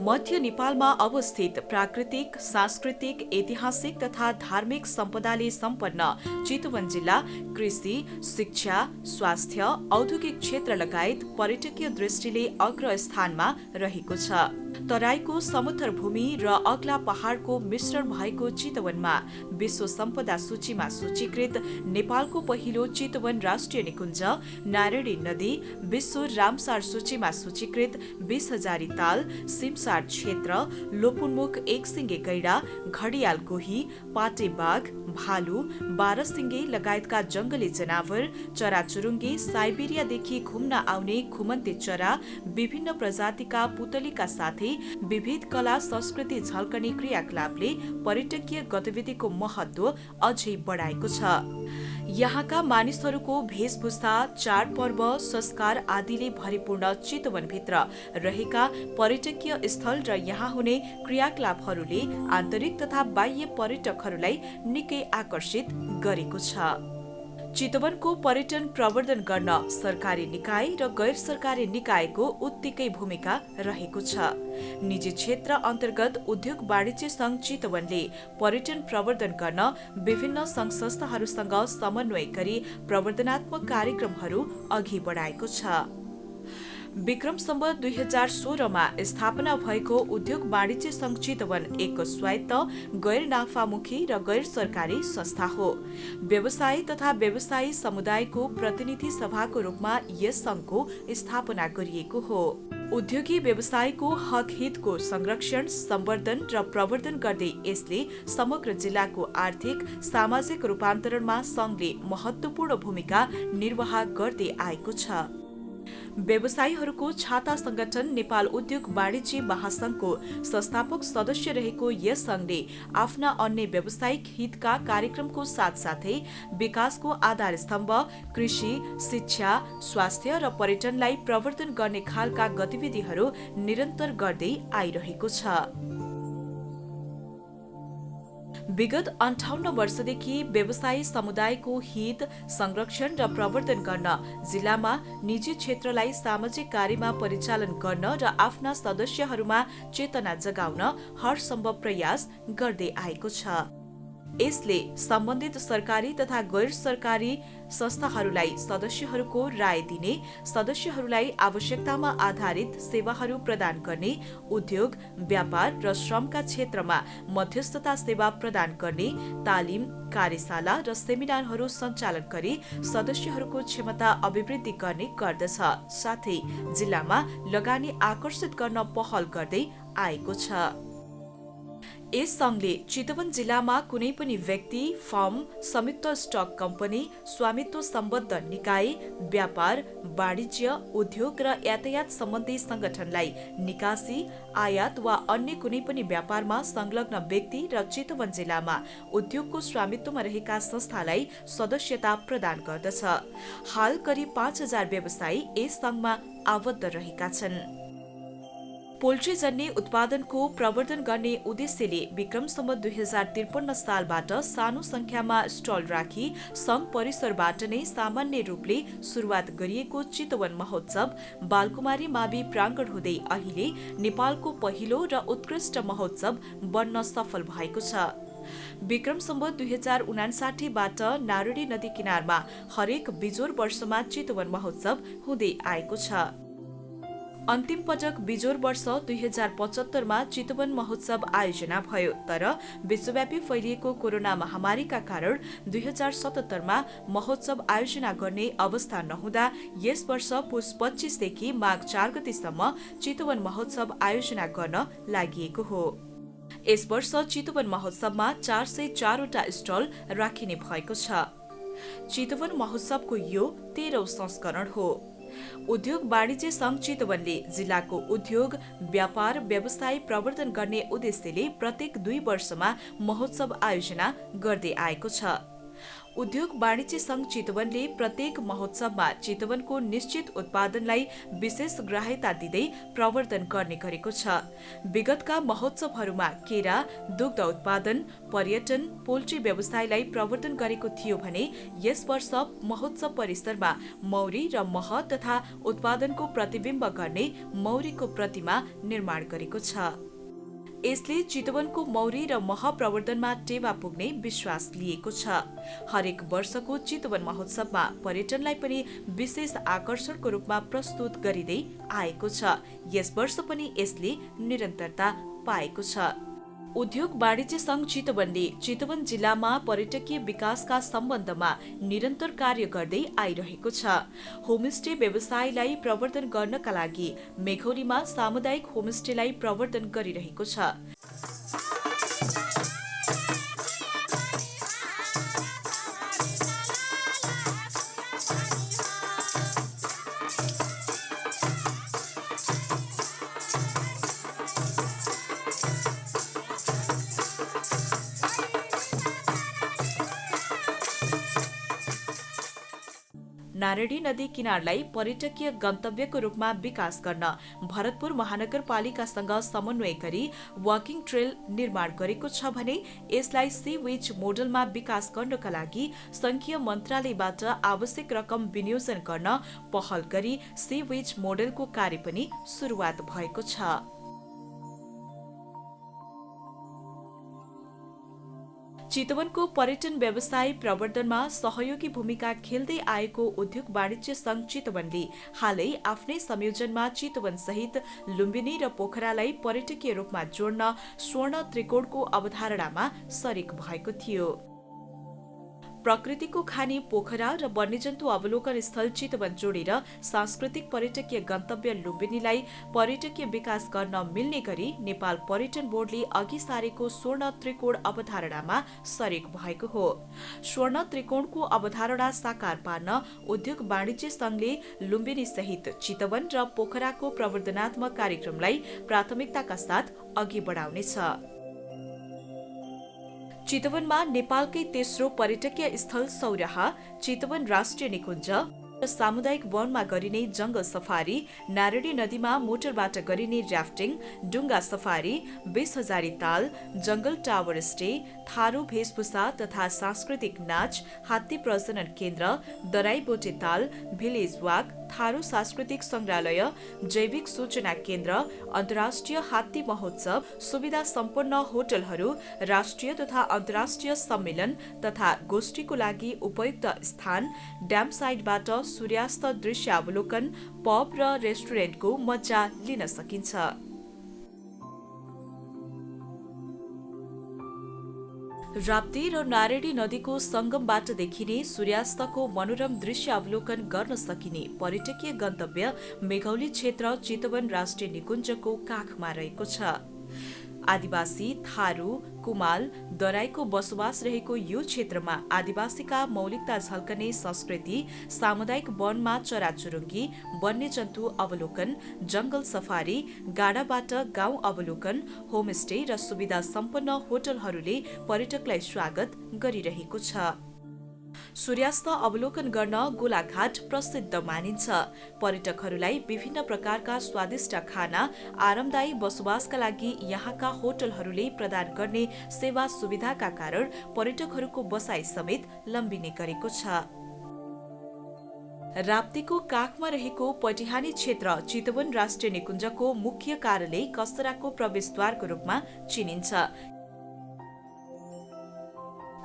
मध्य नेपालमा अवस्थित प्राकृतिक, सांस्कृतिक, ऐतिहासिक तथा धार्मिक सम्पदाले सम्पन्न चितवन जिल्ला कृषि, शिक्षा, स्वास्थ्य, औद्योगिक क्षेत्र लगायत पर्यटकीय दृष्टिले अग्र स्थानमा रहेको छ। तराईको समथर भूमि र अग्ला पहाड़को मिश्रण भएको चितवनमा विश्व सम्पदा सूचीमा सूचीकृत नेपालको पहिलो चितवन राष्ट्रिय निकुञ्ज, नारायणी नदी, विश्व रामसार सूचीमा सूचीकृत 20,000 ताल, सिमसार क्षेत्र, लोपुन्मुख एकसिंगे गैडा, घडियाल गोही, पाटे बाघ, भालु, 12 सिंगे लगायतका जंगली जनावर, चराचुरुङ्गी, साइबेरियादेखि घुम्न आउने घुमन्ते चरा, विभिन्न प्रजातिका पुतलीका साथै विविध कला संस्कृति झल्कने क्रियाकलापले पर्यटकीय गतिविधिको महत्व अझै बढाएको छ। यहाँका मानिसहरूको वेशभूषा, चाडपर्व, संस्कार आदिले भरिपूर्ण चितवनभित्र रहेका पर्यटकीय स्थल र यहाँ हुने क्रियाकलापहरूले आन्तरिक तथा बाह्य पर्यटकहरूलाई निकै आकर्षित गरेको छ। चितवनको पर्यटन प्रवर्धन गर्न सरकारी निकाय र गैर सरकारी निकायको उत्तिकै भूमिका रहेको छ। निजी क्षेत्र अन्तर्गत उद्योग वाणिज्य संघ चितवनले पर्यटन प्रवर्धन गर्न विभिन्न संघ संस्थाहरूसँग समन्वय गरी प्रवर्धनात्मक कार्यक्रमहरू अघि बढाएको छ। विक्रम सम्वत 2016 स्थापना भएको उद्योग वाणिज्य संघ चितवन एक स्वायत्त, गैर नाफामुखी र गैर सरकारी संस्था हो। व्यवसायी तथा व्यवसायी समुदायको प्रतिनिधि सभाको रूपमा यस संघको स्थापना गरिएको हो। उद्योगी व्यवसायको हक हितको संरक्षण, सम्वर्धन र प्रवर्धन गर्दै यसले समग्र जिल्लाको आर्थिक, सामाजिक रूपान्तरणमा संघले महत्वपूर्ण भूमिका निर्वाह गर्दै आएको छ। व्यवसायीहरूको छाता संगठन नेपाल उद्योग वाणिज्य महासंघको संस्थापक सदस्य रहेको यस संघले आफ्ना अन्य व्यावसायिक हितका कार्यक्रमको साथसाथै विकासको आधार स्तम्भ कृषि, शिक्षा, स्वास्थ्य र पर्यटनलाई प्रवर्धन गर्ने खालका गतिविधिहरू निरन्तर गर्दै आइरहेको छ। विगत 58 वर्षदेखि व्यवसायी समुदायको हित संरक्षण र प्रवर्धन गर्न जिल्लामा निजी क्षेत्रलाई सामाजिक कार्यमा परिचालन गर्न र आफ्ना सदस्यहरूमा चेतना जगाउन हरसम्भव प्रयास गर्दै आएको छ। यसले सम्बन्धित सरकारी तथा गैर सरकारी संस्थाहरूलाई सदस्यहरूको राय दिने, सदस्यहरूलाई आवश्यकतामा आधारित सेवाहरू प्रदान गर्ने, उद्योग, व्यापार र श्रमका क्षेत्रमा मध्यस्थता सेवा प्रदान गर्ने, तालिम, कार्यशाला र सेमिनारहरू सञ्चालन गरी सदस्यहरूको क्षमता अभिवृद्धि गर्ने गर्दछ। साथै जिल्लामा लगानी आकर्षित गर्न पहल गर्दै आएको छ। यस संघले चितवन जिल्लामा कुनै पनि व्यक्ति, फर्म, संयुक्त स्टक कम्पनी, स्वामित्व सम्बद्ध निकाय, व्यापार, वाणिज्य, उद्योग र यातायात सम्बन्धी संगठनलाई निकासी, आयात वा अन्य कुनै पनि व्यापारमा संलग्न व्यक्ति र चितवन जिल्लामा उद्योगको स्वामित्वमा रहेका संस्थालाई सदस्यता प्रदान गर्दछ। हाल करिब 5,000 व्यवसायी यस संघमा आबद्ध रहेका छन्। पोल्ट्रीजन्य उत्पादनको प्रवर्धन गर्ने उद्देश्यले विक्रम सम्वत 2053 सालबाट सानो संख्यामा स्टल राखी संघ परिसरबाट नै सामान्य रूपले सुरुवात गरिएको चितवन महोत्सव बालकुमारी मावि प्राङ्गण हुँदै अहिले नेपालको पहिलो र उत्कृष्ट महोत्सव बन्न सफल भएको छ। विक्रम सम्वत 2059 बाट नारायणी नदी किनारमा हरेक बिजोर वर्षमा चितवन महोत्सव हुँदै आएको छ। अन्तिम पटक बिजोर वर्ष 2075 मा चितवन महोत्सव आयोजना भयो, तर विश्वव्यापी फैलिएको कोरोना महामारीका कारण 2077 मा महोत्सव आयोजना गर्ने अवस्था नहुँदा यस वर्ष पुस 25 देखि माघ 4 गतेसम्म चितवन महोत्सव आयोजना गर्न लागि हो। यस वर्ष चितवन महोत्सवमा 404 वटा स्टल राखिने भएको छ। चितवन महोत्सवको यो 13औं संस्करण हो। उद्योग वाणिज्य संघ चितवनले जिल्लाको उद्योग, व्यापार, व्यवसाय प्रवर्धन गर्ने उद्देश्यले प्रत्येक 2 वर्षमा महोत्सव आयोजना गर्दै आएको छ। उद्योग वाणिज्य संघ चितवनले प्रत्येक महोत्सवमा चितवनको निश्चित उत्पादनलाई विशेष ग्राह्यता दिँदै प्रवर्धन गर्ने गरेको छ। विगतका महोत्सवहरूमा केरा, दुग्ध उत्पादन, पर्यटन, पोल्ट्री व्यवसायलाई प्रवर्धन गरेको थियो भने यस वर्ष महोत्सव परिसरमा मौरी र मह तथा उत्पादनको प्रतिबिम्ब गर्ने मौरीको प्रतिमा निर्माण गरेको छ। यसले चितवनको मौरी र मह प्रवर्धनमा टेवा पुग्ने विश्वास लिएको छ। हरेक वर्षको चितवन महोत्सवमा पर्यटनलाई पनि विशेष आकर्षणको रूपमा प्रस्तुत गरिँदै आएको छ। यस वर्ष पनि यसले निरन्तरता पाएको छ। उद्योग वाणिज्य संघ चितवनले चितवन जिल्लामा पर्यटकीय विकासका सम्बन्धमा निरन्तर कार्य गर्दै आइरहेको छ। होमस्टे व्यवसायलाई प्रवर्धन गर्नका लागि मेघौलीमा सामुदायिक होमस्टेलाई प्रवर्धन गरिरहेको छ। नारायणी नदी किनारलाई पर्यटकीय गन्तव्यको रूपमा विकास गर्न भरतपुर महानगरपालिकासँग समन्वय गरी वाकिङ ट्रेल निर्माण गरेको छ भने यसलाई सी विच मोडलमा विकास गर्नका लागि संघीय मन्त्रालयबाट आवश्यक रकम विनियोजन गर्न पहल गरी सी विच मोडलको कार्य पनि सुरुवात भएको छ। चितवनको पर्यटन व्यवसाय प्रवर्धनमा सहयोगी भूमिका खेल्दै आएको उद्योग वाणिज्य संघ चितवनले हालै आफ्नै संयोजनमा चितवन सहित लुम्बिनी र पोखरालाई पर्यटकीय रूपमा जोड्न स्वर्ण त्रिकोणको अवधारणामा सरिक भएको थियो। प्रकृतिको खानी पोखरा र वन्यजन्तु अवलोकन स्थल चितवन जोडेर सांस्कृतिक पर्यटकीय गन्तव्य लुम्बिनीलाई पर्यटकीय विकास गर्न मिल्ने गरी नेपाल पर्यटन बोर्डले अघि सारेको स्वर्ण त्रिकोण अवधारणामा सरेक भएको हो। स्वर्ण त्रिकोणको अवधारणा साकार पार्न उद्योग वाणिज्य संघले लुम्बिनी सहित चितवन र पोखराको प्रवर्धनात्मक कार्यक्रमलाई प्राथमिकताका साथ अघि बढाउनेछ। चितवनमा नेपालकै तेस्रो पर्यटकीय स्थल सौराहा, चितवन राष्ट्रिय निकुञ्ज र सामुदायिक वनमा गरिने जंगल सफारी, नारायणी नदीमा मोटरबाट गरिने र्याफ्टिङ, डुङ्गा सफारी, 20,000 ताल, जंगल टावर स्टे, थारू भेषभूषा तथा सांस्कृतिक नाच, हात्ती प्रजनन केन्द्र, दराई बोटे ताल, भिलेज वाक, थारू सांस्कृतिक संग्रहालय, जैविक सूचना केन्द्र, अन्तर्राष्ट्रिय हात्ती महोत्सव, सुविधा सम्पन्न होटलहरू, राष्ट्रिय तथा अन्तर्राष्ट्रिय सम्मेलन तथा गोष्ठीको लागि उपयुक्त स्थान, ड्याम साइडबाट सूर्यास्त दृश्य अवलोकन, पब र रेस्टुरेन्टको मजा लिन सकिन्छ। राप्ती र नारायणी नदीको संगमबाट देखिने सूर्यास्तको मनोरम दृश्य अवलोकन गर्न सकिने पर्यटकीय गन्तव्य मेघौली क्षेत्र चितवन राष्ट्रिय निकुञ्जको काखमा रहेको छ। आदिवासी, थारू, कुमाल, दराईको बसोबास रहेको यो क्षेत्रमा आदिवासीका मौलिकता झल्कने संस्कृति, सामुदायिक वनमा चराचुरुङ्गी, वन्यजन्तु अवलोकन, जंगल सफारी, गाडाबाट गाउँ अवलोकन, होमस्टे र सुविधा सम्पन्न होटलहरूले पर्यटकलाई स्वागत गरिरहेको छ। सूर्यास्त अवलोकन गर्न गोलाघाट प्रसिद्ध मानिन्छ। पर्यटकहरूलाई विभिन्न प्रकारका स्वादिष्ट खाना, आरामदायी बसोबासका लागि यहाँका होटलहरूले प्रदान गर्ने सेवा सुविधाका कारण पर्यटकहरूको बसाई समेत लम्बिने गरेको छ। राप्तीको काखमा रहेको पटिहानी क्षेत्र चितवन राष्ट्रिय निकुञ्जको मुख्य कार्यालय कस्तराको प्रवेशद्वारको रूपमा चिनिन्छ।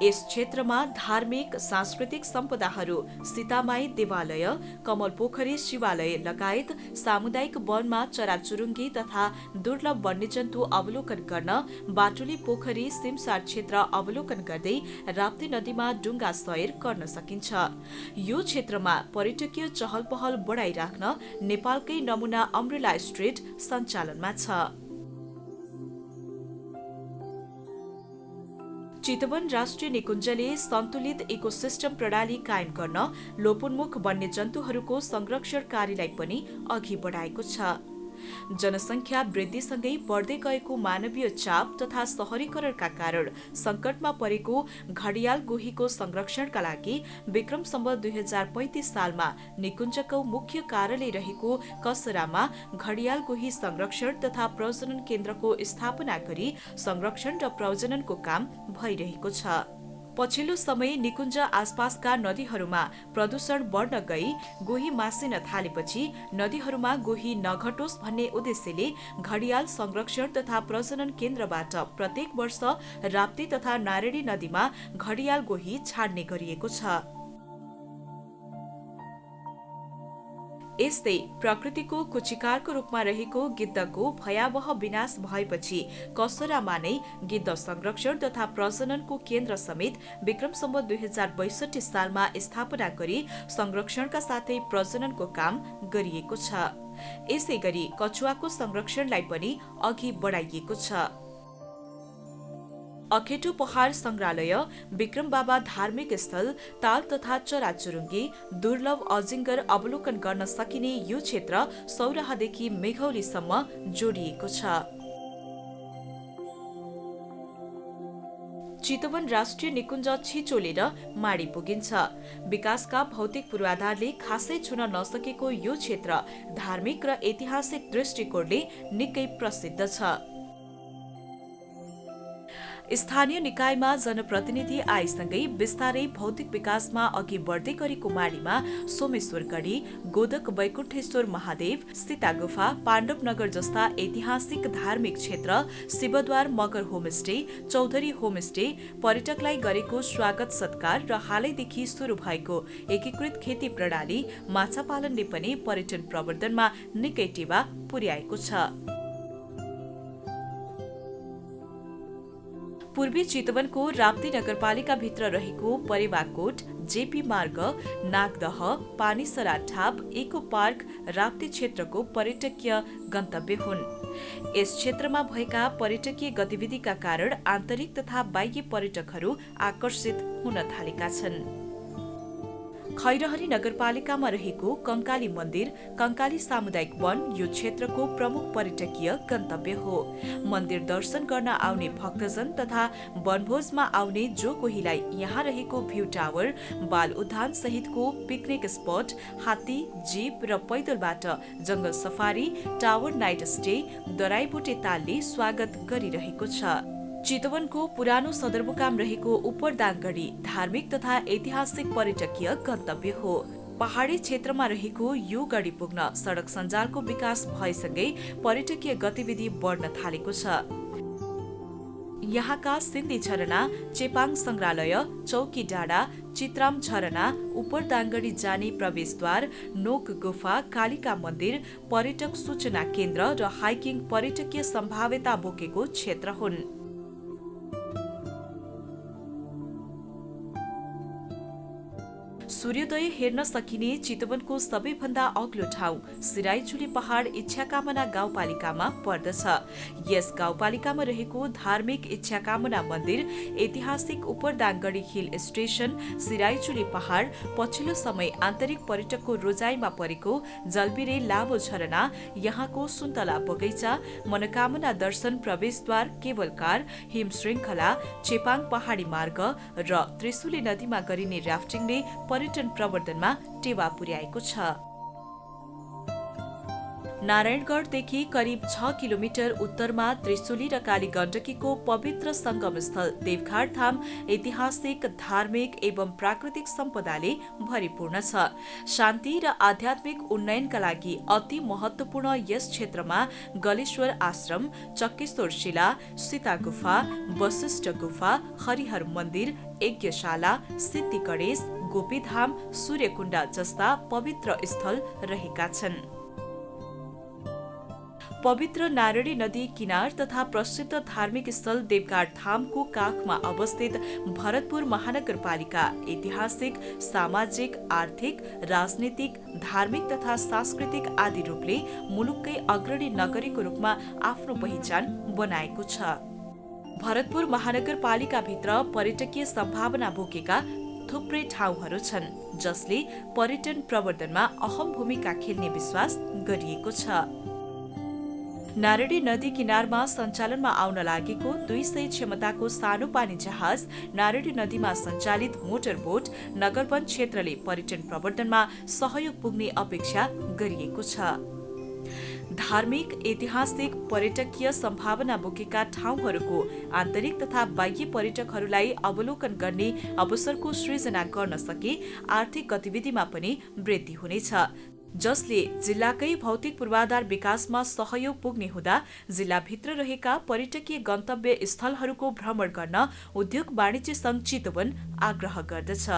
यस क्षेत्रमा धार्मिक सांस्कृतिक सम्पदाहरू सीतामाई देवालय, कमल पोखरी शिवालय लगायत सामुदायिक वनमा चराचुरुङ्गी तथा दुर्लभ वन्यजन्तु अवलोकन गर्न बाटुली पोखरी सिमसार क्षेत्र अवलोकन गर्दै राप्ती नदीमा डुङ्गा सैर गर्न सकिन्छ। यो क्षेत्रमा पर्यटकीय चहल पहल बढाइराख्न नेपालकै नमुना अम्ब्रेला स्ट्रिट सञ्चालनमा छ। चितवन राष्ट्रिय निकुञ्जले सन्तुलित इकोसिस्टम प्रणाली कायम गर्न लोपोन्मुख वन्यजन्तुहरूको संरक्षण कार्यलाई पनि अघि बढाएको छ। जनसंख्या वृद्धिसँगै बढ्दै गएको मानवीय चाप तथा शहरीकरणका कारण संकटमा परेको घडियाल गोहीको संरक्षणका लागि विक्रम सम्वत 2035 सालमा निकुञ्जको मुख्य कार्यालय रहेको कसरामा घडियाल गोही संरक्षण तथा प्रजनन केन्द्रको स्थापना गरी संरक्षण र प्रजननको काम भइरहेको छ। पछिल्लो समय निकुञ्ज आसपासका नदीहरूमा प्रदूषण बढ्न गई गोही मासिन थालेपछि नदीहरूमा गोही नघटोस् भन्ने उद्देश्यले घडियाल संरक्षण तथा प्रजनन केन्द्रबाट प्रत्येक वर्ष राप्ती तथा नारायणी नदीमा घडियाल गोही छाड्ने गरिएको छ। यस्तै प्रकृतिको कुचिकारको रूपमा रहेको गिद्धको भयावह विनाश भएपछि कसरामा नै गिद्ध संरक्षण तथा प्रजननको केन्द्र समेत विक्रम सम्वत 2062 सालमा स्थापना गरी संरक्षणका साथै प्रजननको काम गरिएको छ। यसैगरी कछुवाको संरक्षणलाई पनि अघि बढाइएको छ। अखेटो पहाड़ संग्रहालय, विक्रम बाबा धार्मिक स्थल, ताल तथा चराचुरुङ्गी, दुर्लभ अजिङ्गर अवलोकन गर्न सकिने यो क्षेत्र सौराहादेखि मेघौलीसम्म जोडिएको छ। चितवन राष्ट्रिय निकुञ्ज छिचोलेर माडी पुगिन्छ। विकासका भौतिक पूर्वाधारले खासै छुन नसकेको यो क्षेत्र धार्मिक र ऐतिहासिक दृष्टिकोणले निकै प्रसिद्ध छ। स्थानीय निकायमा जनप्रतिनिधि आएसँगै बिस्तारै भौतिक विकासमा अघि बढ्दै गरेको माडीमा सोमेश्वरगढी, गोदक वैकुण्ठेश्वर महादेव, सीता गुफा, पाण्डव नगर जस्ता ऐतिहासिक धार्मिक क्षेत्र, शिवद्वार मगर होमस्टे, चौधरी होमस्टे, पर्यटकलाई गरेको स्वागत सत्कार र हालैदेखि सुरु भएको एकीकृत खेती प्रणाली माछा पालनले पनि पर्यटन प्रवर्धनमा निकै टेवा पुर्याएको छ। पूर्वी चितवनको राप्ती नगरपालिका भित्र रहेको परेवाकोट, जेपी मार्ग, नागदह, पानीसरा ढाप, इको पार्क राप्ती क्षेत्रको पर्यटकीय गन्तव्य हुन्। यस क्षेत्रमा भएका पर्यटकीय गतिविधिका कारण आन्तरिक तथा बाह्य पर्यटकहरू आकर्षित हुन थालेका छन्। खैरहरी नगरपालिकामा रहेको कंकाली मन्दिर, कंकाली सामुदायिक वन यो क्षेत्रको प्रमुख पर्यटकीय गन्तव्य हो। मन्दिर दर्शन गर्न आउने भक्तजन तथा वनभोजमा आउने जो कोहीलाई यहाँ रहेको भ्यू टावर, बाल उद्यान सहितको पिकनिक स्पट, हात्ती, जीप र पैदलबाट जंगल सफारी, टावर नाइट स्टे, दराईबुटे तालले स्वागत गरिरहेको छ। चितवनको पुरानो सदरमुकाम रहेको उपरदाङगढी धार्मिक तथा ऐतिहासिक पर्यटकीय गन्तव्य हो। पहाडी क्षेत्रमा रहेको यो गढी पुग्न सड़क सञ्जालको विकास भएसँगै पर्यटकीय गतिविधि बढ्न थालेको छ। यहाँका सिन्धी झरना, चेपाङ संग्रहालय, चौकी डाँडा, चित्राम झरना, उपरदाङगढी जाने प्रवेशद्वार, नोक गुफा, कालिका मन्दिर, पर्यटक सूचना केन्द्र र हाइकिङ पर्यटकीय सम्भाव्यता बोकेको क्षेत्र हुन्। सूर्योदय हेर्न सकिने चितवनको सबैभन्दा अग्लो ठाउँ सिराइचुली पहाड़ इच्छाकामना गाउँपालिकामा पर्दछ। यस गाउँपालिकामा रहेको धार्मिक इच्छाकामना मन्दिर, ऐतिहासिक उपरदाङगढी हिल स्टेशन, सिराइचुली पहाड़, पछिल्लो समय आन्तरिक पर्यटकको रोजाइमा परेको जलबिरे लामो झरना, यहाँको सुन्तला बगैँचा, मनोकामना दर्शन प्रवेशद्वार, केबल कार, हिम श्रृङ्खला, चेपाङ पहाडी मार्ग र त्रिशुली नदीमा गरिने राफ्टिङले पर्यटन प्रवर्धनमा टेवा पुर्याएको छ। नारायणगढदेखि करिब 6 किलोमिटर उत्तरमा त्रिशुली र कालीगण्डकीको पवित्र संगम स्थल देवघाट धाम ऐतिहासिक, धार्मिक एवं प्राकृतिक सम्पदाले भरिपूर्ण छ। शान्ति र आध्यात्मिक उन्नयनका लागि अति महत्वपूर्ण यस क्षेत्रमा गलेश्वर आश्रम, चक्केश्वर शिला, सीता गुफा, वशिष्ठ गुफा, हरिहर मन्दिर, यज्ञशाला, सिद्धि गणेश, गोपीधाम, सूर्यकुण्ड जस्ता पवित्र स्थल रहेका छन्। पवित्र नारायणी नदी किनार तथा प्रसिद्ध धार्मिक स्थल देवघाट धामको काखमा अवस्थित भरतपुर महानगरपालिका ऐतिहासिक, सामाजिक, आर्थिक, राजनीतिक, धार्मिक तथा सांस्कृतिक आदि रूपले मुलुककै अग्रणी नगरीको रूपमा आफ्नो पहिचान बनाएको छ। भरतपुर महानगरपालिका भित्र पर्यटकीय सम्भावना बोकेका थुप्रै ठाउँहरू छन् जसले पर्यटन प्रवर्धनमा अहम भूमिका खेल्ने विश्वास गरिएको छ। नारायणी नदी किनारमा सञ्चालनमा आउन लागेको 200 क्षमताको सानो पानी जहाज नारायणी नदीमा सञ्चालित मोटर बोट नगरवन क्षेत्रले पर्यटन प्रवर्धनमा सहयोग पुग्ने अपेक्षा गरिएको छ। धार्मिक, ऐतिहासिक, पर्यटकीय सम्भावना बोकेका ठाउँहरूको आन्तरिक तथा बाह्य पर्यटकहरूलाई अवलोकन गर्ने अवसरको सृजना गर्न सके आर्थिक गतिविधिमा पनि वृद्धि हुनेछ, जसले जिल्लाकै भौतिक पूर्वाधार विकासमा सहयोग पुग्ने हुँदा जिल्लाभित्र रहेका पर्यटकीय गन्तव्य स्थलहरूको भ्रमण गर्न उद्योग वाणिज्य संघ चितवन आग्रह गर्दछ।